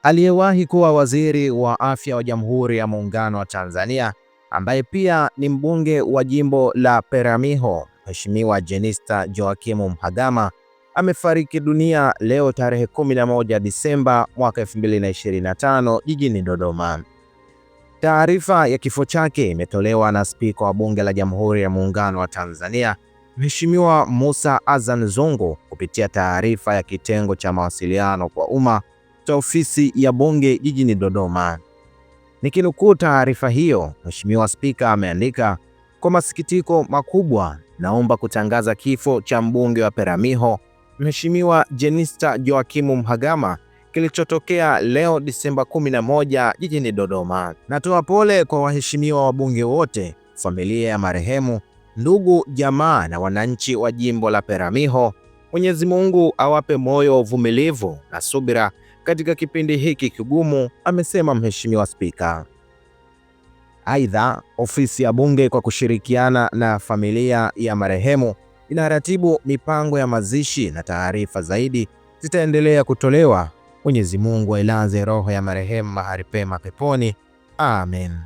Aliyewahi kuwa waziri wa afya wa Jamhuri ya Muungano wa Tanzania, ambaye pia ni mbunge wa jimbo la Peramiho, Mheshimiwa Jenista Joakim Mhagama amefariki dunia leo tarehe 11 Disemba mwaka 2025 jijini Dodoma. Taarifa ya kifo chake imetolewa na Spika wa Bunge la Jamhuri ya Muungano wa Tanzania, Mheshimiwa Mussa Azzan Zungu kupitia taarifa ya kitengo cha mawasiliano kwa umma cha ofisi ya Bunge jijini Dodoma. Nikinukuu taarifa hiyo, Mheshimiwa Spika ameandika, kwa masikitiko makubwa naomba kutangaza kifo cha mbunge wa Peramiho, Mheshimiwa Jenista Joakim Mhagama kilichotokea leo Disemba 11 jijini Dodoma. Natoa pole kwa waheshimiwa wabunge wote, familia ya marehemu, ndugu, jamaa na wananchi wa jimbo la Peramiho. Mwenyezi Mungu awape moyo wa uvumilivu na subira katika kipindi hiki kigumu, amesema Mheshimiwa Spika. Aidha, ofisi ya Bunge kwa kushirikiana na familia ya marehemu inaratibu mipango ya mazishi na taarifa zaidi zitaendelea kutolewa. Mwenyezi Mungu ailaze roho ya marehemu mahali pema peponi. Amen.